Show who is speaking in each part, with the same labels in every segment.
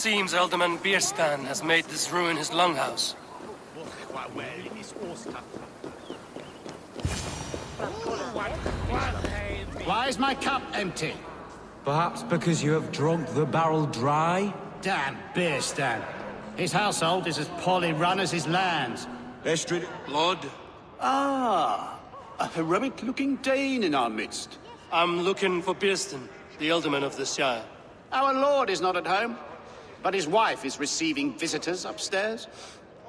Speaker 1: seems Alderman Bierstan has made this ruin his longhouse.
Speaker 2: Why is my cup empty?
Speaker 3: Perhaps because you have drunk the barrel dry?
Speaker 2: Damn Bierstan. His household is as poorly run as his lands.
Speaker 4: Estrid,
Speaker 1: Lord,
Speaker 2: Ah, a heroic-looking Dane in our midst.
Speaker 1: I'm looking for Bierstan, the Alderman of the Shire.
Speaker 2: Our lord is not at home, but his wife is receiving visitors upstairs,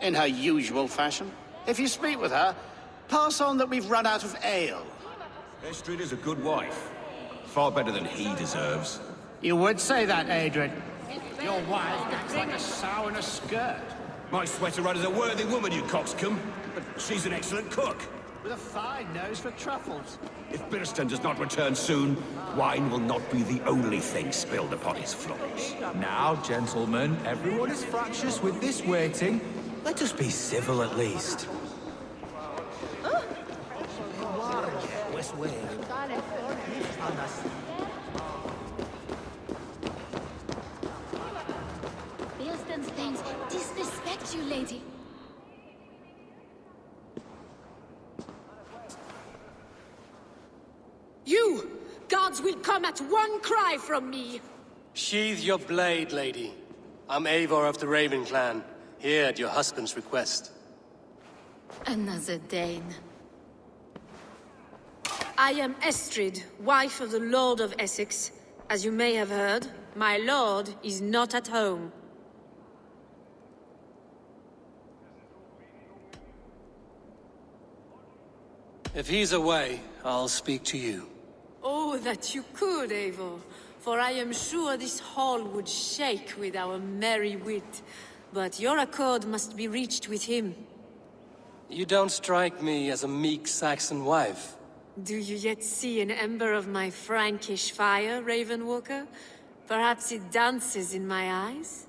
Speaker 2: in her usual fashion. If you speak with her, pass on that we've run out of ale.
Speaker 4: Estrid is a good wife. Far better than he deserves.
Speaker 2: You would say that, Adrian. Your wife looks like a sow in a skirt.
Speaker 4: My sweater runner's a worthy woman, you coxcomb. But she's an excellent cook.
Speaker 2: With a fine nose for truffles.
Speaker 4: If Bierstan does not return soon, wine will not be the only thing spilled upon his floors.
Speaker 3: Now, gentlemen, everyone is fractious with this waiting. Let us be civil at least.
Speaker 5: Bierston's things disrespect you, lady.
Speaker 6: You! Gods will come at one cry from me!
Speaker 1: Sheathe your blade, lady. I'm Eivor of the Raven clan, here at your husband's request.
Speaker 6: Another Dane. I am Estrid, wife of the Lord of Essex. As you may have heard, my lord is not at home.
Speaker 1: If he's away, I'll speak to you.
Speaker 6: Oh, that you could, Eivor. For I am sure this hall would shake with our merry wit. But your accord must be reached with him.
Speaker 1: You don't strike me as a meek Saxon wife.
Speaker 6: Do you yet see an ember of my Frankish fire, Ravenwalker? Perhaps it dances in my eyes?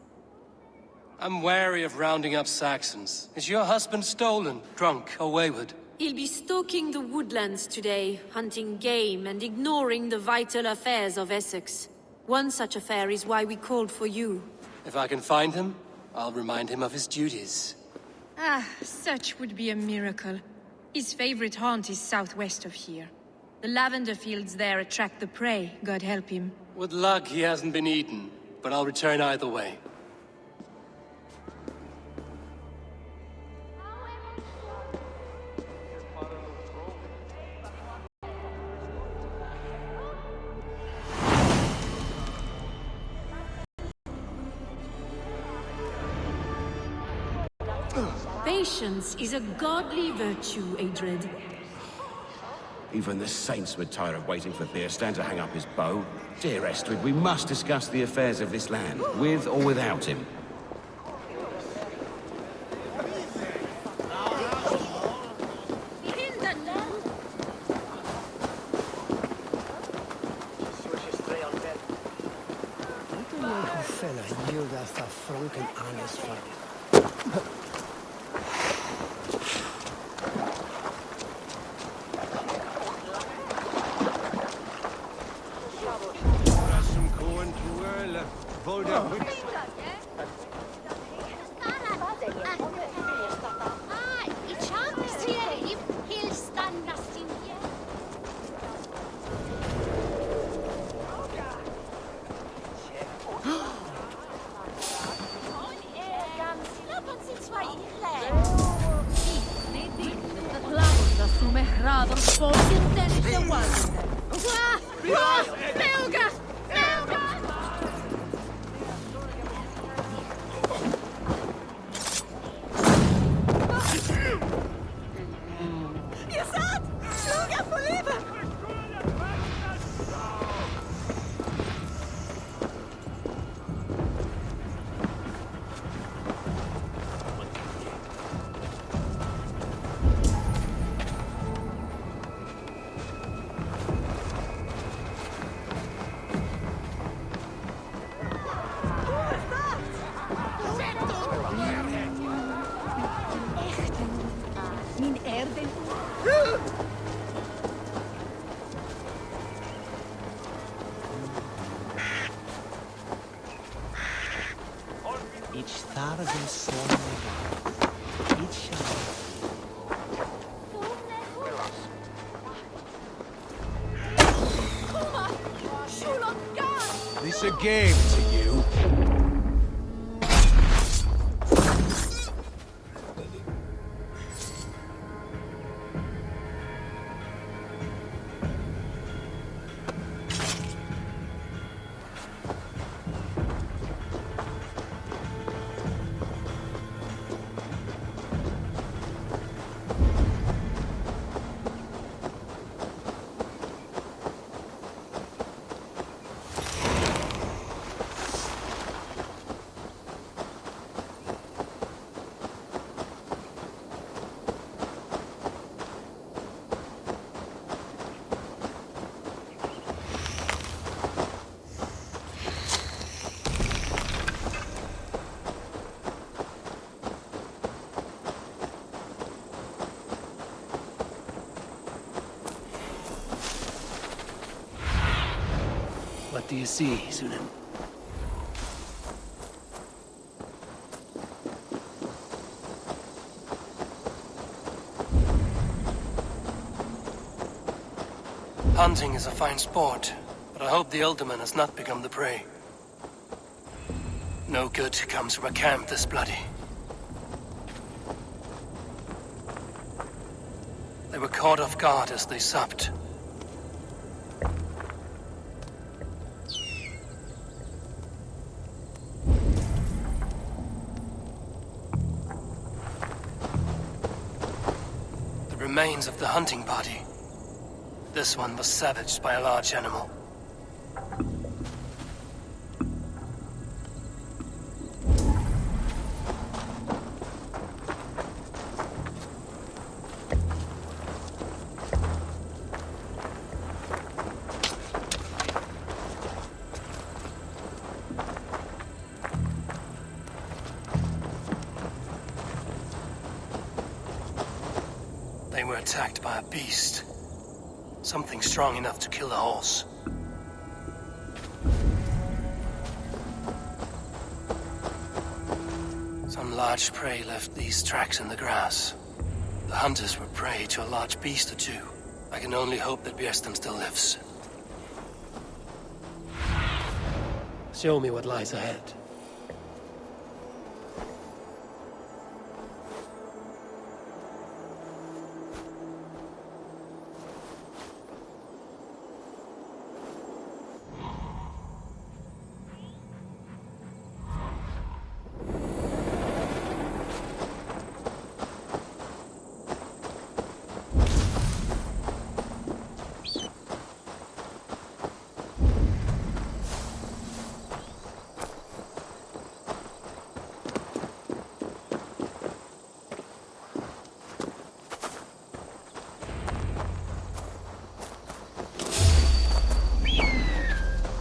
Speaker 1: I'm wary of rounding up Saxons. Is your husband stolen, drunk, or wayward?
Speaker 6: He'll be stalking the woodlands today, hunting game and ignoring the vital affairs of Essex. One such affair is why we called for you.
Speaker 1: If I can find him, I'll remind him of his duties.
Speaker 7: Ah, such would be a miracle. His favorite haunt is southwest of here. The lavender fields there attract the prey, God help him.
Speaker 1: With luck, he hasn't been eaten, but I'll return either way.
Speaker 6: Patience is a godly virtue, Adred.
Speaker 4: Even the saints would tire of waiting for Bierstan to hang up his bow. Dear Estrid, we must discuss the affairs of this land, with or without him.
Speaker 8: Each star of his soul, each shadow.
Speaker 3: This a game to you?
Speaker 1: What do you see, Sunan? Hunting is a fine sport, but I hope the Alderman has not become the prey. No good comes from a camp this bloody. They were caught off guard as they supped. The remains of the hunting party. This one was savaged by a large animal. They were attacked by a beast. Something strong enough to kill a horse. Some large prey left these tracks in the grass. The hunters were prey to a large beast or two. I can only hope that Bjersten still lives. Show me what lies ahead.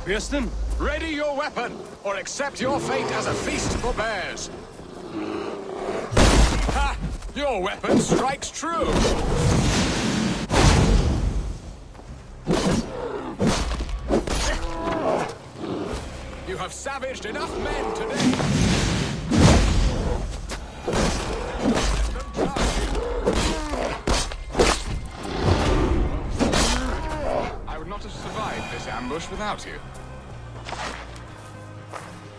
Speaker 1: Bjersten?
Speaker 9: Ready your weapon, or accept your fate as a feast for bears. Ha! Your weapon strikes true! You have savaged enough men today! I would not have survived this ambush without you.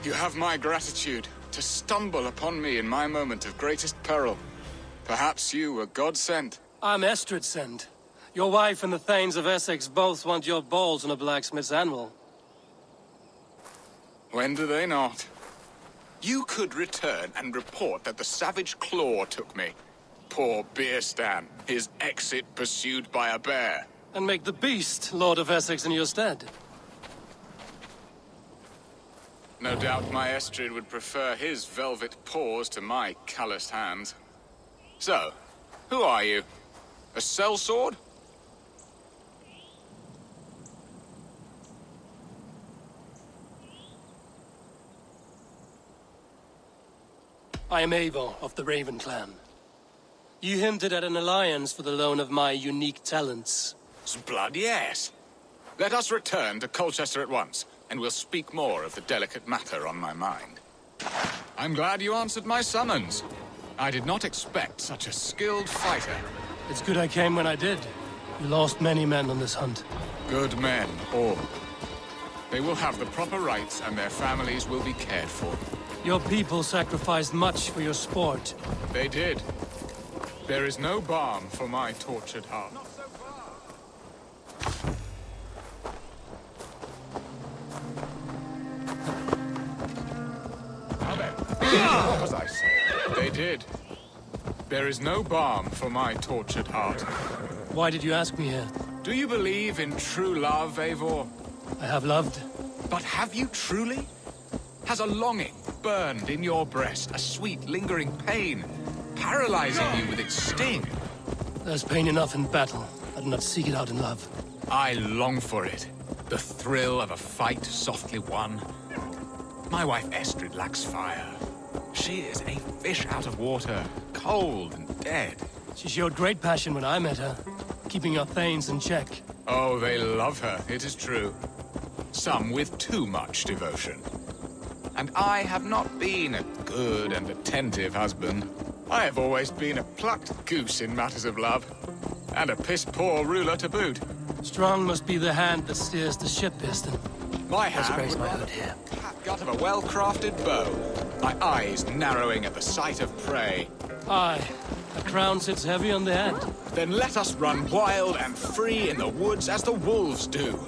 Speaker 9: You have my gratitude to stumble upon me in my moment of greatest peril. Perhaps you were God-sent.
Speaker 1: I'm Estrid sent. Your wife and the Thanes of Essex both want your balls on a blacksmith's anvil.
Speaker 9: When do they not? You could return and report that the savage claw took me. Poor Bierstan, his exit pursued by a bear.
Speaker 1: And make the beast Lord of Essex in your stead.
Speaker 9: No doubt my Estrid would prefer his velvet paws to my calloused hands. So, who are you? A sellsword?
Speaker 1: I am Eivor of the Raven clan. You hinted at an alliance for the loan of my unique talents.
Speaker 9: Blood, yes. Let us return to Colchester at once, and we'll speak more of the delicate matter on my mind. I'm glad you answered my summons. I did not expect such a skilled fighter.
Speaker 1: It's good I came when I did. You lost many men on this hunt.
Speaker 9: Good men, all. They will have the proper rights and their families will be cared for.
Speaker 1: Your people sacrificed much for your sport.
Speaker 9: They did. There is no balm for my tortured heart. As I say, they did. There is no balm for my tortured heart.
Speaker 1: Why did you ask me here?
Speaker 9: Do you believe in true love, Eivor?
Speaker 1: I have loved.
Speaker 9: But have you truly? Has a longing burned in your breast, a sweet, lingering pain, paralyzing you with its sting?
Speaker 1: There's pain enough in battle. I do not seek it out in love.
Speaker 9: I long for it. The thrill of a fight softly won. My wife Estrid lacks fire. She is a fish out of water, cold and dead.
Speaker 1: She showed great passion when I met her, keeping her thanes in check.
Speaker 9: Oh, they love her, it is true. Some with too much devotion. And I have not been a good and attentive husband. I have always been a plucked goose in matters of love. And a piss-poor ruler to boot.
Speaker 1: Strong must be the hand that steers the ship, Piston.
Speaker 9: My
Speaker 1: Let's
Speaker 9: hand
Speaker 1: raise
Speaker 9: would
Speaker 1: my
Speaker 9: rather
Speaker 1: hood here.
Speaker 9: be the catgut of a well-crafted bow. My eyes narrowing at the sight of prey.
Speaker 1: Aye, a crown sits heavy on the head.
Speaker 9: Then let us run wild and free in the woods as the wolves do.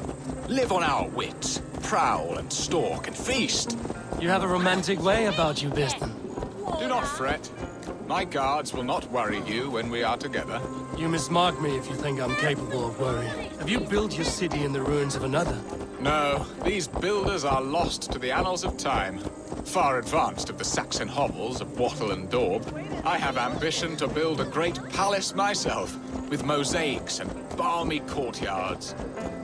Speaker 9: Live on our wits, prowl and stalk and feast.
Speaker 1: You have a romantic way about you, Piston.
Speaker 9: Do not fret. My guards will not worry you when we are together.
Speaker 1: You mismark me if you think I'm capable of worry. Have you built your city in the ruins of another?
Speaker 9: No, these builders are lost to the annals of time. Far advanced of the Saxon hovels of Wattle and Daub, I have ambition to build a great palace myself, with mosaics and balmy courtyards.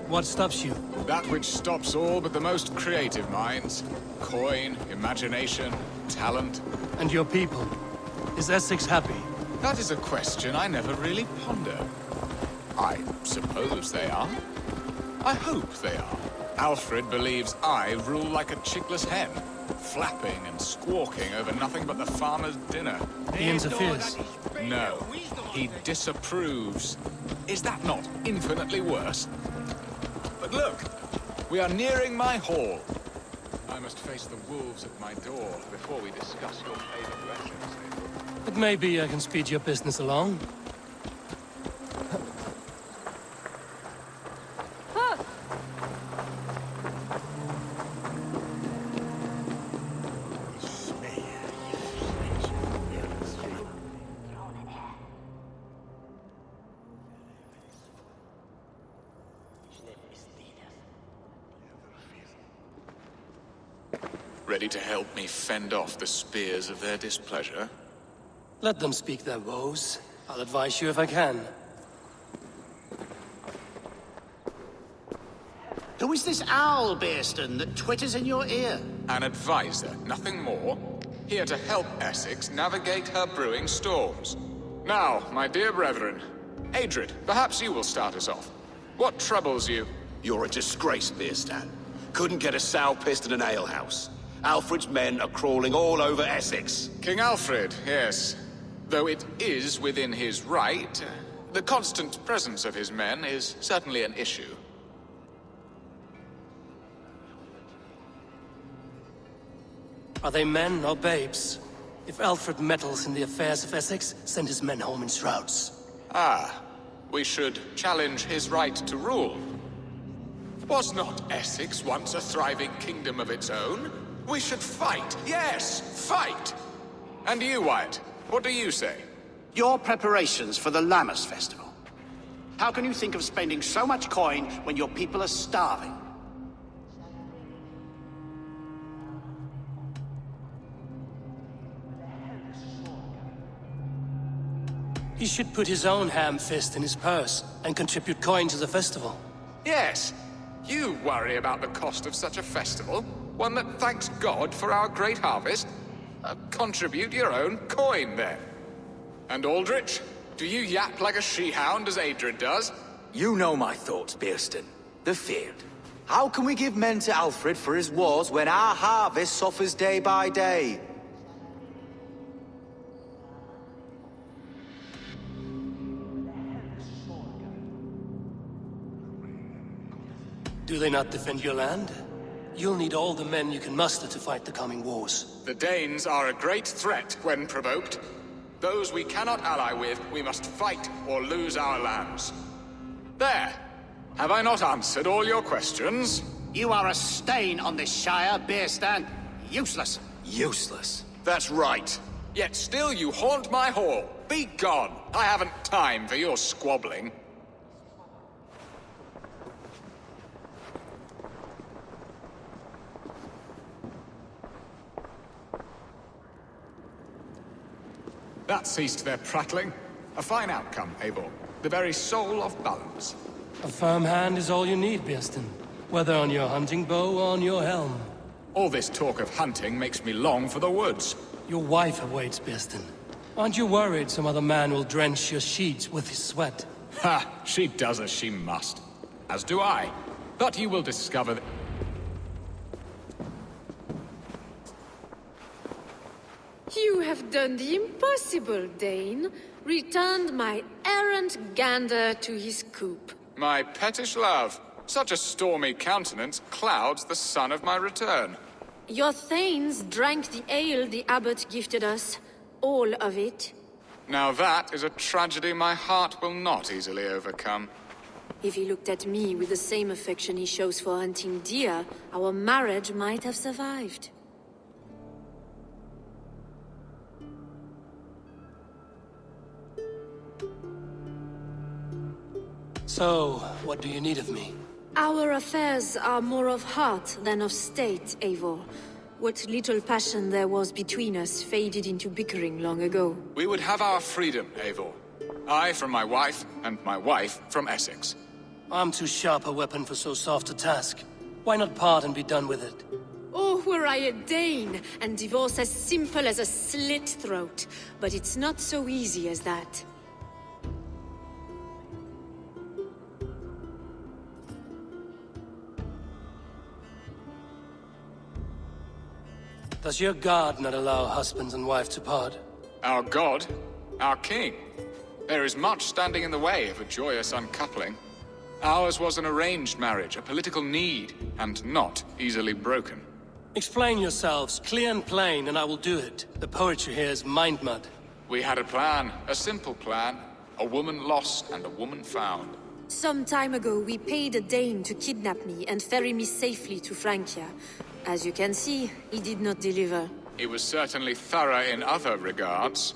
Speaker 1: What stops you?
Speaker 9: That which stops all but the most creative minds. Coin, imagination, talent.
Speaker 1: And your people? Is Essex happy?
Speaker 9: That is a question I never really ponder. I suppose they are. I hope they are. Alfred believes I rule like a chickless hen, flapping and squawking over nothing but the farmer's dinner.
Speaker 1: He interferes.
Speaker 9: No, he disapproves. Is that not infinitely worse? But look, we are nearing my hall. I must face the wolves at my door before we discuss your fate of Essex.
Speaker 1: But maybe I can speed your business along.
Speaker 9: Ready to help me fend off the spears of their displeasure?
Speaker 1: Let them speak their woes. I'll advise you if I can.
Speaker 2: Who is this owl, Bearston, that twitters in your ear?
Speaker 9: An advisor, nothing more. Here to help Essex navigate her brewing storms. Now, my dear brethren, Adrid, perhaps you will start us off. What troubles you?
Speaker 4: You're a disgrace, Beerstan. Couldn't get a sow pissed in an alehouse. Alfred's men are crawling all over Essex.
Speaker 9: King Alfred, yes. Though it is within his right, the constant presence of his men is certainly an issue.
Speaker 1: Are they men or babes? If Alfred meddles in the affairs of Essex, send his men home in shrouds.
Speaker 9: Ah, we should challenge his right to rule. Was not Essex once a thriving kingdom of its own? We should fight, yes, fight! And you, Wyatt, what do you say?
Speaker 2: Your preparations for the Lammas festival. How can you think of spending so much coin when your people are starving?
Speaker 1: He should put his own ham fist in his purse and contribute coin to the festival.
Speaker 9: Yes, you worry about the cost of such a festival, one that thanks God for our great harvest. Contribute your own coin, then. And Aldrich, do you yap like a she-hound as Adrid does?
Speaker 3: You know my thoughts, Bearston. The field. How can we give men to Alfred for his wars when our harvest suffers day by day?
Speaker 1: Do they not defend your land? You'll need all the men you can muster to fight the coming wars.
Speaker 9: The Danes are a great threat when provoked. Those we cannot ally with, we must fight or lose our lands. There! Have I not answered all your questions?
Speaker 2: You are a stain on this Shire, Beerstan. Useless.
Speaker 1: Useless.
Speaker 9: That's right. Yet still you haunt my hall. Be gone! I haven't time for your squabbling. That ceased their prattling. A fine outcome, Eivor. The very soul of balance.
Speaker 1: A firm hand is all you need, Birsten. Whether on your hunting bow or on your helm.
Speaker 9: All this talk of hunting makes me long for the woods.
Speaker 1: Your wife awaits, Birsten. Aren't you worried some other man will drench your sheets with his sweat?
Speaker 9: Ha! She does as she must. As do I. But you will discover that...
Speaker 6: You have done the impossible, Dane. Returned my errant gander to his coop.
Speaker 9: My pettish love. Such a stormy countenance clouds the sun of my return.
Speaker 6: Your thanes drank the ale the abbot gifted us. All of it.
Speaker 9: Now that is a tragedy my heart will not easily overcome.
Speaker 6: If he looked at me with the same affection he shows for hunting deer, our marriage might have survived.
Speaker 1: So, what do you need of me?
Speaker 6: Our affairs are more of heart than of state, Eivor. What little passion there was between us faded into bickering long ago.
Speaker 9: We would have our freedom, Eivor. I from my wife, and my wife from Essex.
Speaker 1: I'm too sharp a weapon for so soft a task. Why not part and be done with it?
Speaker 6: Oh, were I a Dane, and divorce as simple as a slit throat. But it's not so easy as that.
Speaker 1: Does your god not allow husbands and wife to part?
Speaker 9: Our god? Our king? There is much standing in the way of a joyous uncoupling. Ours was an arranged marriage, a political need, and not easily broken.
Speaker 1: Explain yourselves, clear and plain, and I will do it. The poetry here is mind mud.
Speaker 9: We had a plan, a simple plan. A woman lost and a woman found.
Speaker 6: Some time ago, we paid a Dane to kidnap me and ferry me safely to Francia. As you can see, he did not deliver.
Speaker 9: He was certainly thorough in other regards.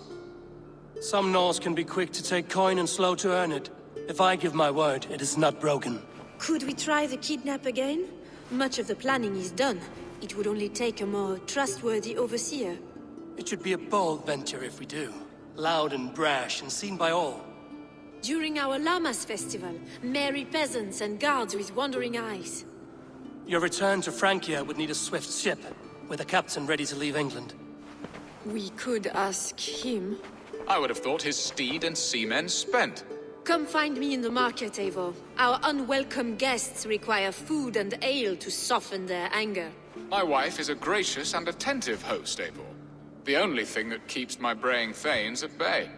Speaker 1: Some Norse can be quick to take coin and slow to earn it. If I give my word, it is not broken.
Speaker 6: Could we try the kidnap again? Much of the planning is done. It would only take a more trustworthy overseer.
Speaker 1: It should be a bold venture if we do. Loud and brash and seen by all.
Speaker 6: During our Llamas festival, merry peasants and guards with wandering eyes.
Speaker 1: Your return to Francia would need a swift ship, with a captain ready to leave England.
Speaker 6: We could ask him.
Speaker 9: I would have thought his steed and seamen spent.
Speaker 6: Come find me in the market, Eivor. Our unwelcome guests require food and ale to soften their anger.
Speaker 9: My wife is a gracious and attentive host, Eivor. The only thing that keeps my braying thanes at bay.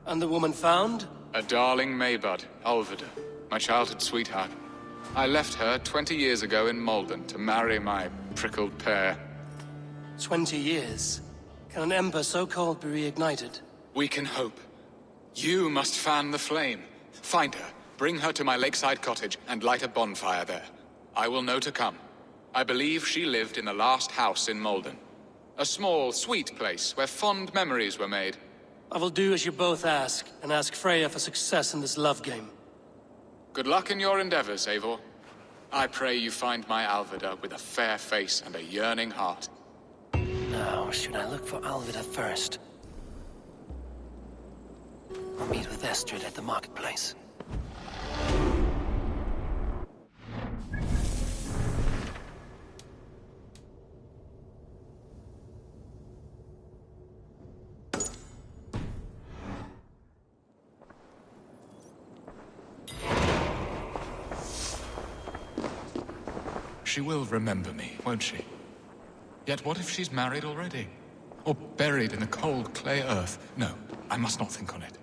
Speaker 1: And the woman found?
Speaker 9: A darling Maybud, Alvida, my childhood sweetheart. I left her 20 years ago in Malden to marry my prickled pear.
Speaker 1: 20 years? Can an ember so cold be reignited?
Speaker 9: We can hope. You must fan the flame. Find her, bring her to my lakeside cottage, and light a bonfire there. I will know to come. I believe she lived in the last house in Malden. A small, sweet place where fond memories were made.
Speaker 1: I will do as you both ask, and ask Freya for success in this love game.
Speaker 9: Good luck in your endeavors, Eivor. I pray you find my Alvida with a fair face and a yearning heart.
Speaker 1: Now, should I look for Alvida first? Or meet with Estrid at the marketplace?
Speaker 9: She will remember me, won't she? Yet what if she's married already? Or buried in the cold clay earth? No, I must not think on it.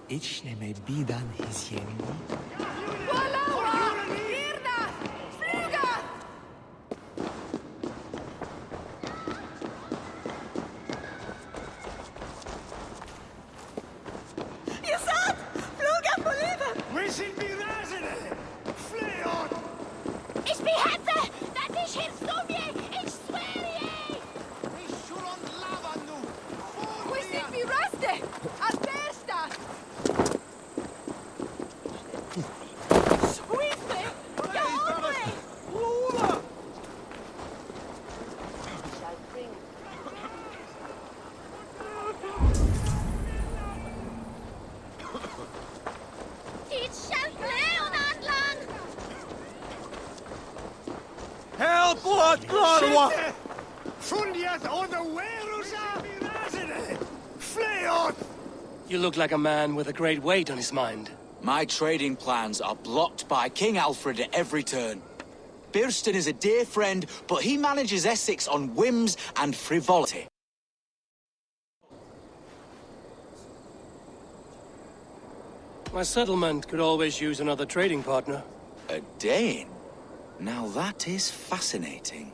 Speaker 8: Ichne me bidan hisiendi.
Speaker 5: Ich behette, dass ich hilfst du mir! Ich schwöre je!
Speaker 6: We sind wie Raste! Albersta! Squeeze me! Get on me!
Speaker 5: Dit shall Leon anlang!
Speaker 3: Help! What? What?
Speaker 1: You look like a man with a great weight on his mind.
Speaker 10: My trading plans are blocked by King Alfred at every turn. Birston is a dear friend, but he manages Essex on whims and frivolity.
Speaker 1: My settlement could always use another trading partner.
Speaker 10: A Dane? Now that is fascinating.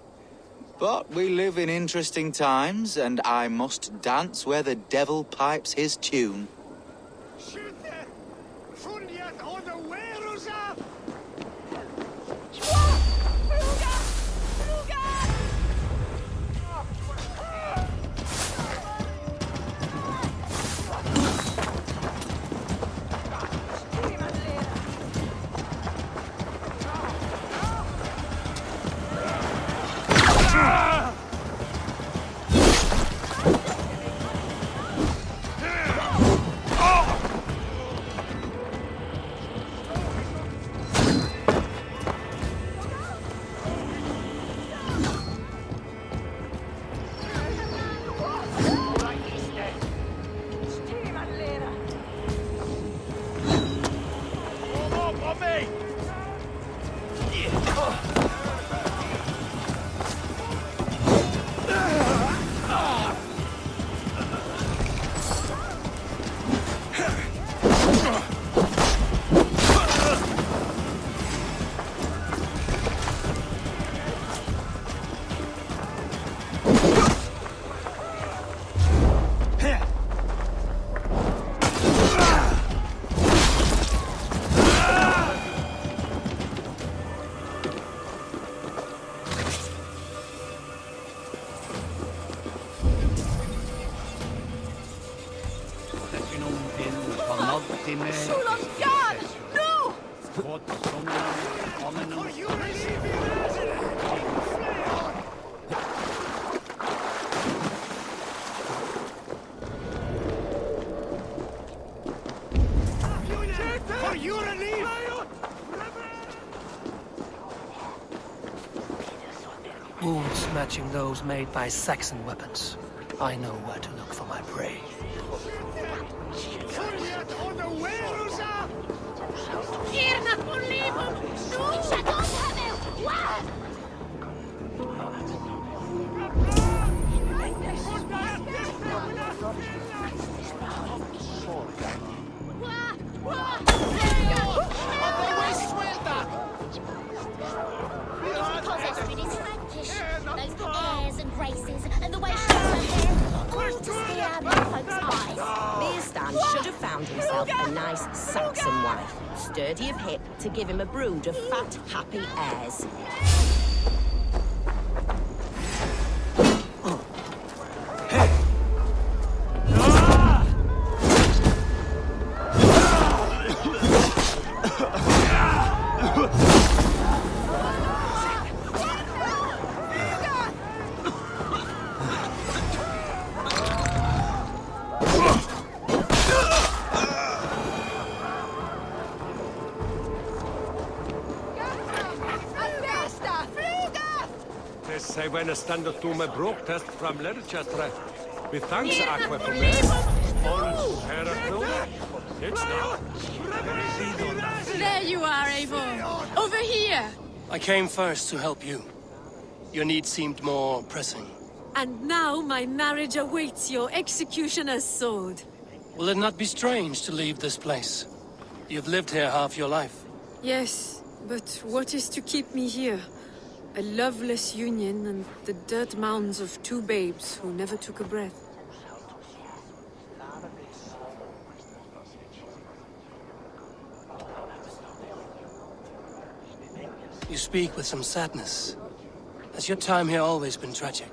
Speaker 10: But we live in interesting times, and I must dance where the devil pipes his tune.
Speaker 1: Wounds matching those made by Saxon weapons. I know where to look for my prey.
Speaker 5: Those airs and graces and the way she does her hair, all to stare out of folks' eyes.
Speaker 11: Beerstan should have found himself a nice Saxon wife, sturdy of hip, to give him a brood of fat, happy heirs.
Speaker 6: Albersta!
Speaker 12: when a standard to my broke test from Leicester. With thanks, Aqua, for this. It's now.
Speaker 7: There you are, Eivor. Over here.
Speaker 1: I came first to help you. Your need seemed more pressing.
Speaker 6: And now my marriage awaits your executioner's sword.
Speaker 1: Will it not be strange to leave this place? You've lived here half your life.
Speaker 6: Yes, but what is to keep me here? A loveless union and the dirt mounds of two babes who never took a breath.
Speaker 1: You speak with some sadness. Has your time here always been tragic?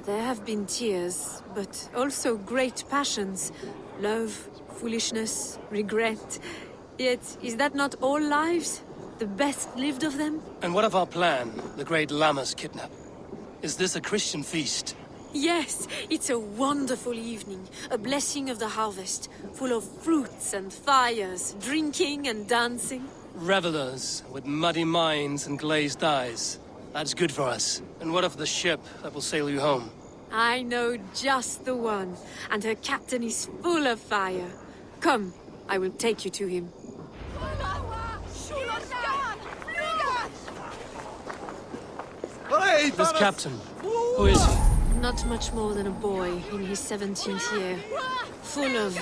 Speaker 6: There have been tears, but also great passions. Love, foolishness, regret. Yet, is that not all lives? The best lived of them?
Speaker 1: And what of our plan, the great Lamma's kidnap? Is this a Christian feast?
Speaker 6: Yes, it's a wonderful evening. A blessing of the harvest, full of fruits and fires, drinking and dancing.
Speaker 1: Revelers with muddy minds and glazed eyes. That's good for us. And what of the ship that will sail you home?
Speaker 6: I know just the one, and her captain is full of fire. Come, I will take you to him.
Speaker 1: This captain, who is he?
Speaker 6: Not much more than a boy in his 17th year. Full of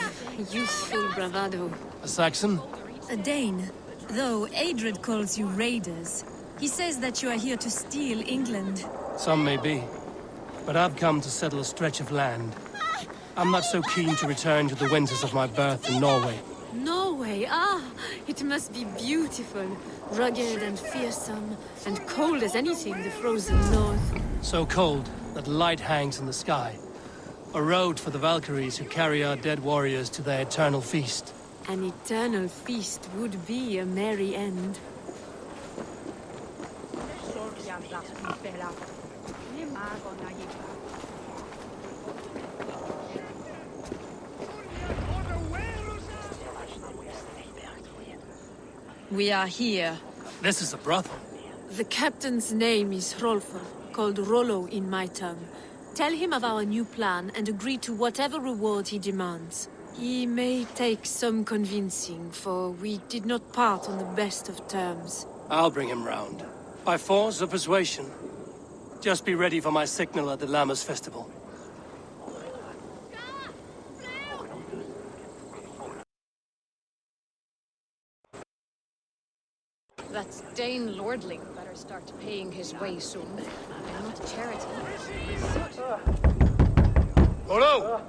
Speaker 6: youthful bravado.
Speaker 1: A Saxon?
Speaker 7: A Dane. Though Adred calls you raiders. He says that you are here to steal England.
Speaker 1: Some may be. But I've come to settle a stretch of land. I'm not so keen to return to the winters of my birth in Norway.
Speaker 6: Norway, it must be beautiful. Rugged and fearsome, and cold as anything the frozen north.
Speaker 1: So cold that light hangs in the sky. A road for the Valkyries who carry our dead warriors to their eternal feast.
Speaker 6: An eternal feast would be a merry end.
Speaker 7: We are here.
Speaker 1: This is a brothel.
Speaker 6: The captain's name is Hrolfr, called Rollo in my tongue. Tell him of our new plan and agree to whatever reward he demands. He may take some convincing, for we did not part on the best of terms.
Speaker 1: I'll bring him round. By force or persuasion. Just be ready for my signal at the Lammas festival.
Speaker 13: That Dane lordling better start paying his way soon. I'm not a charity.
Speaker 1: Hello!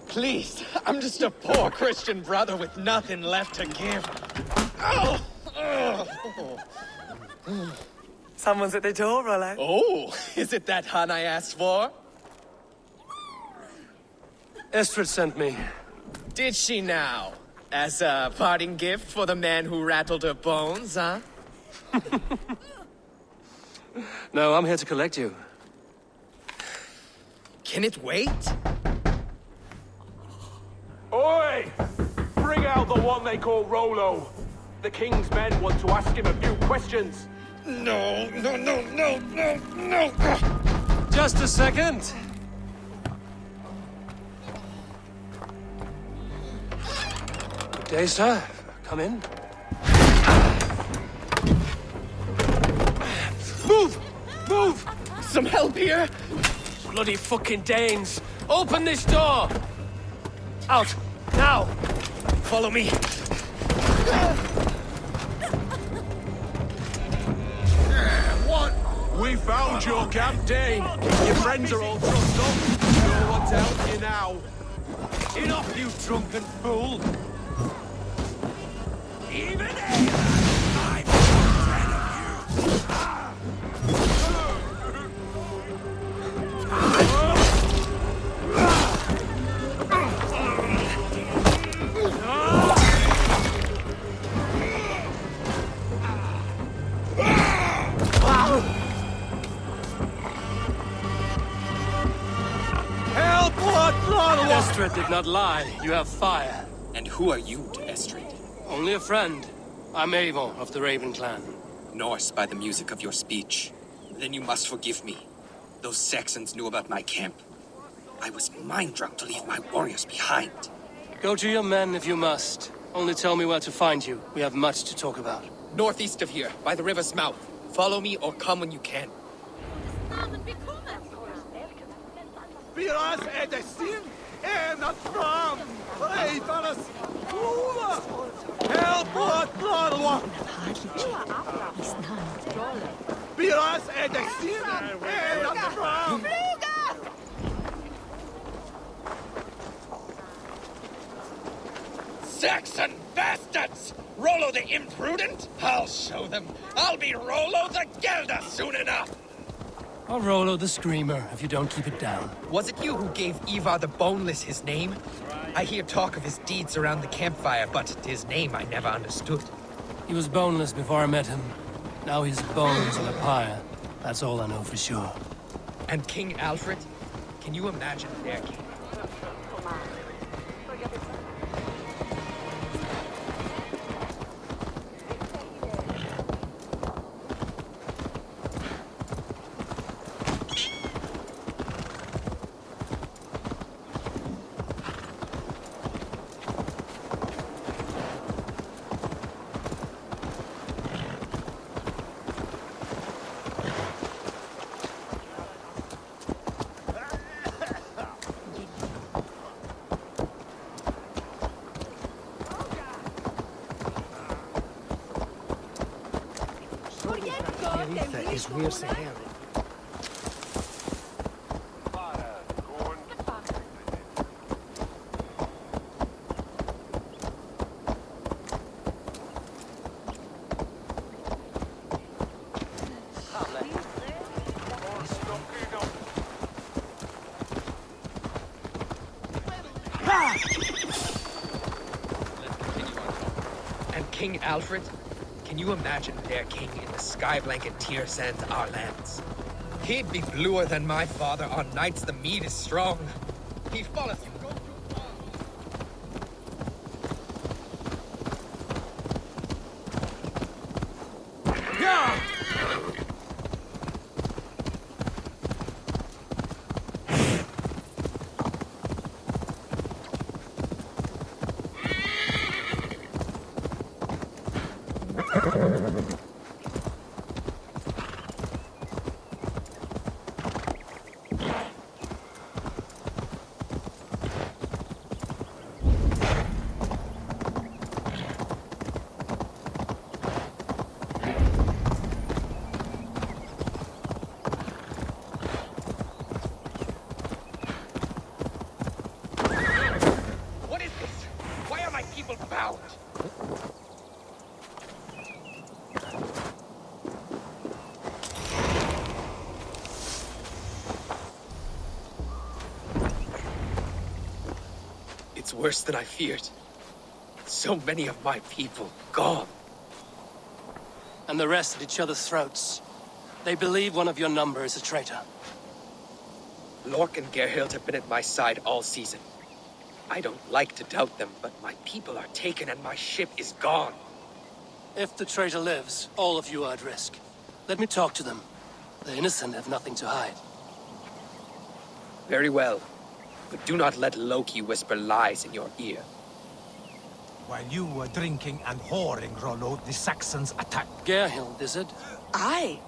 Speaker 14: Please, I'm just a poor Christian brother with nothing left to give. Oh!
Speaker 15: Someone's at the door, Rollo.
Speaker 14: Oh, is it that hun I asked for?
Speaker 1: Estrid sent me.
Speaker 14: Did she now? As a parting gift for the man who rattled her bones, huh?
Speaker 1: No, I'm here to collect you.
Speaker 14: Can it wait?
Speaker 12: Oi! Bring out the one they call Rollo. The king's men want to ask him a few questions.
Speaker 14: No.
Speaker 1: Just a second. Good day, sir. Come in. Move! Move!
Speaker 14: Some help here?
Speaker 1: Bloody fucking Danes! Open this door! Out! Now!
Speaker 14: Follow me.
Speaker 12: What? We found your camp, Dane. Your friends are all trussed up. No one's helping you now. Enough, you drunken fool! Even I'm afraid of you!
Speaker 1: Help! Blood! Blood! Estrid did not lie. You have fire.
Speaker 14: And who are you to Estrid?
Speaker 1: Only a friend. I'm Avon of the Raven clan.
Speaker 14: Norse by the music of your speech. Then you must forgive me. Those Saxons knew about my camp. I was mind-drunk to leave my warriors behind.
Speaker 1: Go to your men if you must. Only tell me where to find you. We have much to talk about.
Speaker 14: Northeast of here, by the river's mouth. Follow me or come when you can.
Speaker 12: Biraz edesin, not from. Hey, Thomas! Help what Lord! Biraz edesin, not from.
Speaker 16: Saxon bastards! Rollo the imprudent? I'll show them. I'll be Rollo the Gelder soon enough!
Speaker 1: Or Rollo the Screamer, if you don't keep it down.
Speaker 14: Was it you who gave Ivar the Boneless his name? I hear talk of his deeds around the campfire, but his name I never understood.
Speaker 1: He was boneless before I met him. Now he's bones on a pyre. That's all I know for sure.
Speaker 14: And King Alfred? Can you imagine their king?
Speaker 8: Is rear Sahara.
Speaker 14: And King Alfred? Can you imagine their king in the sky blanket tier sands our lands? He'd be bluer than my father on nights the mead is strong. He follows you. It's worse than I feared. So many of my people gone.
Speaker 1: And the rest at each other's throats. They believe one of your number is a traitor.
Speaker 14: Lork and Gerhild have been at my side all season. I don't like to doubt them, but my people are taken and my ship is gone.
Speaker 1: If the traitor lives, all of you are at risk. Let me talk to them. The innocent have nothing to hide.
Speaker 14: Very well. But do not let Loki whisper lies in your ear.
Speaker 3: While you were drinking and whoring, Rollo, the Saxons attacked.
Speaker 1: Gerhild, is it?
Speaker 17: Aye.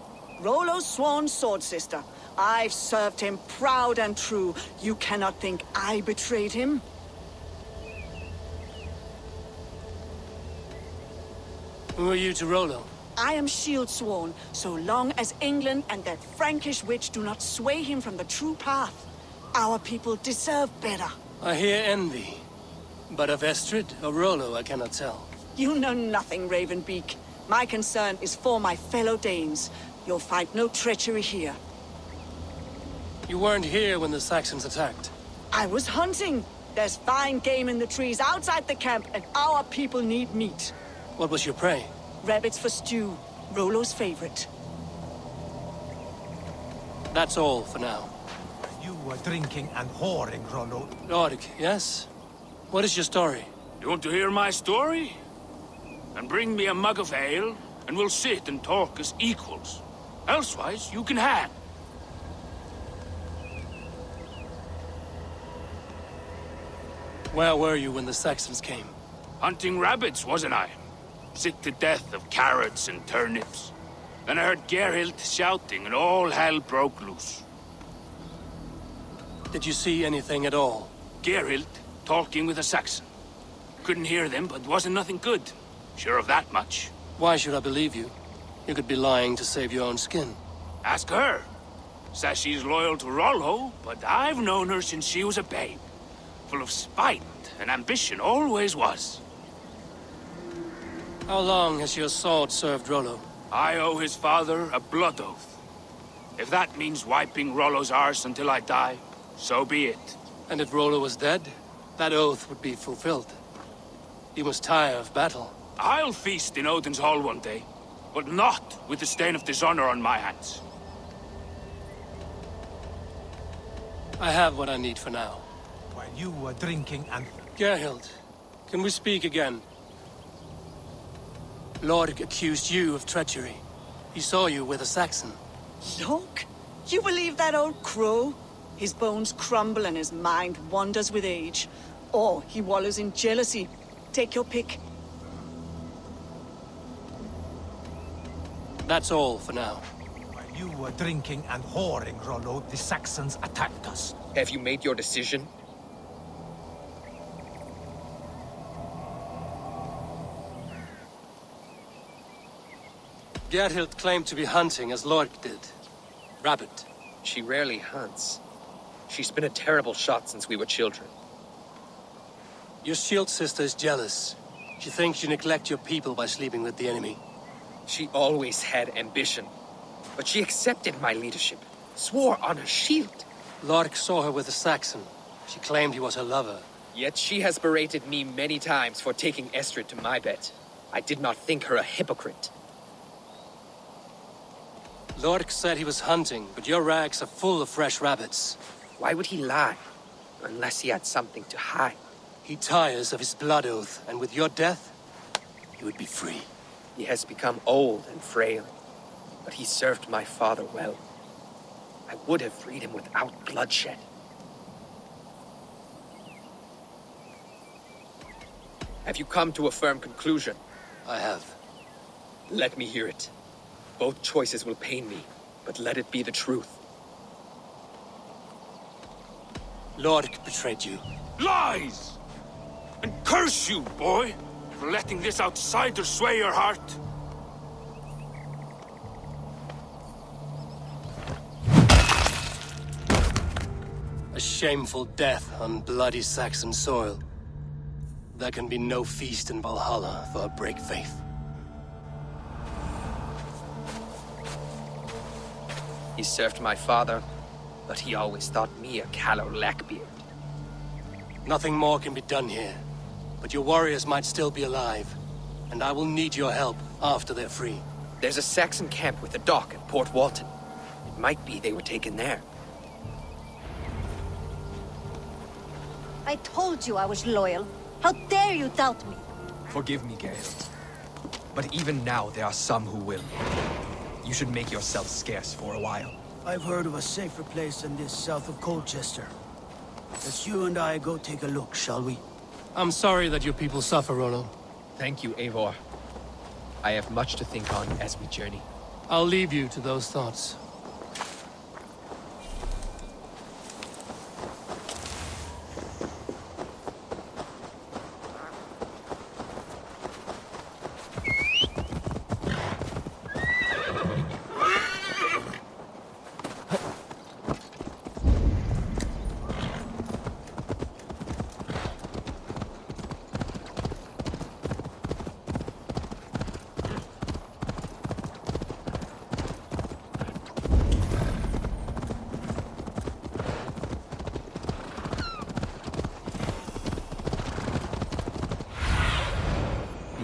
Speaker 17: Rollo's sworn sword sister. I've served him proud and true. You cannot think I betrayed him?
Speaker 1: Who are you to Rollo?
Speaker 17: I am shield sworn, so long as England and that Frankish witch do not sway him from the true path. Our people deserve better.
Speaker 1: I hear envy. But of Estrid or Rollo, I cannot tell.
Speaker 17: You know nothing, Ravenbeak. My concern is for my fellow Danes. You'll find no treachery here.
Speaker 1: You weren't here when the Saxons attacked.
Speaker 17: I was hunting. There's fine game in the trees outside the camp, and our people need meat.
Speaker 1: What was your prey?
Speaker 17: Rabbits for stew. Rollo's favorite.
Speaker 1: That's all for now.
Speaker 3: You were drinking and whoring, Rollo.
Speaker 1: Lord, yes? What is your story?
Speaker 18: You want to hear my story? And bring me a mug of ale, and we'll sit and talk as equals. Elsewise, you can hang.
Speaker 1: Where were you when the Saxons came?
Speaker 18: Hunting rabbits, wasn't I? Sick to death of carrots and turnips. Then I heard Geralt shouting, and all hell broke loose.
Speaker 1: Did you see anything at all?
Speaker 18: Geralt talking with a Saxon. Couldn't hear them, but wasn't nothing good. Sure of that much.
Speaker 1: Why should I believe you? You could be lying to save your own skin.
Speaker 18: Ask her. Says she's loyal to Rollo, but I've known her since she was a babe. Full of spite and ambition, always was.
Speaker 1: How long has your sword served Rollo?
Speaker 18: I owe his father a blood oath. If that means wiping Rollo's arse until I die, so be it.
Speaker 1: And if Rollo was dead, that oath would be fulfilled. You must tire of battle.
Speaker 18: I'll feast in Odin's hall one day, but not with the stain of dishonor on my hands.
Speaker 1: I have what I need for now.
Speaker 3: While you were drinking and...
Speaker 1: Gerhild, can we speak again? Lord accused you of treachery. He saw you with a Saxon.
Speaker 17: Look, you believe that old crow? His bones crumble and his mind wanders with age. Or he wallows in jealousy. Take your pick.
Speaker 1: That's all for now.
Speaker 3: While you were drinking and whoring, Rollo, the Saxons attacked us.
Speaker 14: Have you made your decision?
Speaker 1: Gerhild claimed to be hunting as Lord did. Rabbit.
Speaker 14: She rarely hunts. She's been a terrible shot since we were children.
Speaker 1: Your shield sister is jealous. She thinks you neglect your people by sleeping with the enemy.
Speaker 14: She always had ambition. But she accepted my leadership. Swore on her shield.
Speaker 1: Lork saw her with a Saxon. She claimed he was her lover.
Speaker 14: Yet she has berated me many times for taking Estrid to my bed. I did not think her a hypocrite.
Speaker 1: Lork said he was hunting, but your rags are full of fresh rabbits.
Speaker 14: Why would he lie? Unless he had something to hide.
Speaker 1: He tires of his blood oath, and with your death, he would be free.
Speaker 14: He has become old and frail, but he served my father well. I would have freed him without bloodshed. Have you come to a firm conclusion?
Speaker 1: I have.
Speaker 14: Let me hear it. Both choices will pain me, but let it be the truth.
Speaker 1: Lork betrayed you.
Speaker 18: Lies! And curse you, boy, for letting this outsider sway your heart.
Speaker 1: A shameful death on bloody Saxon soil. There can be no feast in Valhalla for a break faith.
Speaker 14: He served my father, but he always thought me a callow lackbeard.
Speaker 1: Nothing more can be done here. But your warriors might still be alive. And I will need your help after they're free.
Speaker 14: There's a Saxon camp with a dock at Port Walton. It might be they were taken there.
Speaker 5: I told you I was loyal. How dare you doubt me?
Speaker 14: Forgive me, Geralt. But even now, there are some who will. You should make yourself scarce for a while.
Speaker 19: I've heard of a safer place than this south of Colchester. Let's you and I go take a look, shall we?
Speaker 1: I'm sorry that your people suffer, Rollo.
Speaker 14: Thank you, Eivor. I have much to think on as we journey.
Speaker 1: I'll leave you to those thoughts.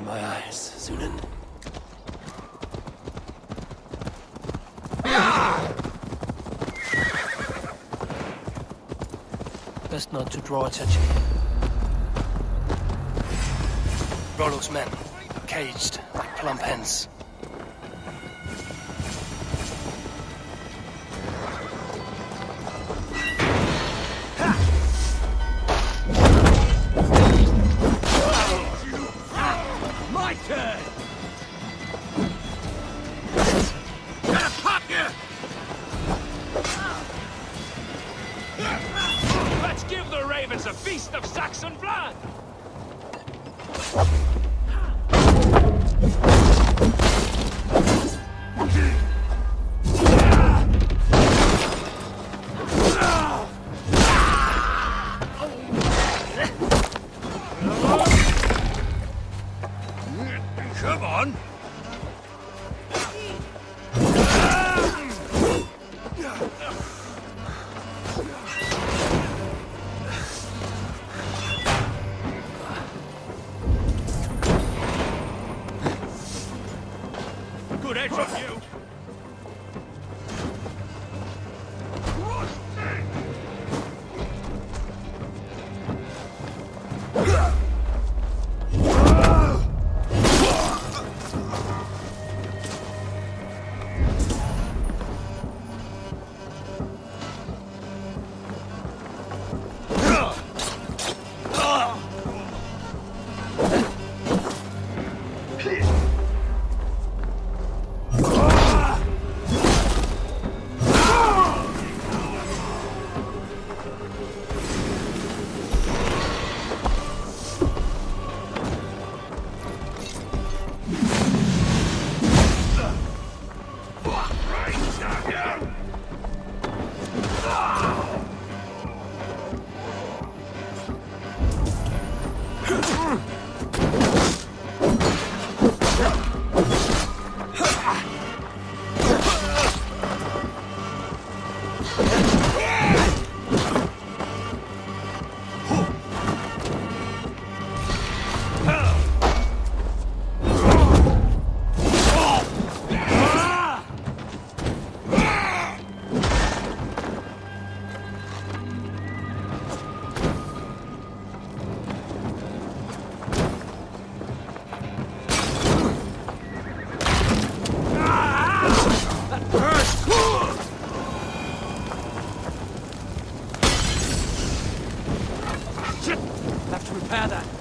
Speaker 1: My eyes, Zunin. best not to draw attention. Rollo's men, caged like plump hens.
Speaker 12: My turn!
Speaker 18: Let's give the ravens a feast of Saxon blood!
Speaker 12: Come on!
Speaker 18: Good edge on you!
Speaker 1: Have to repair that.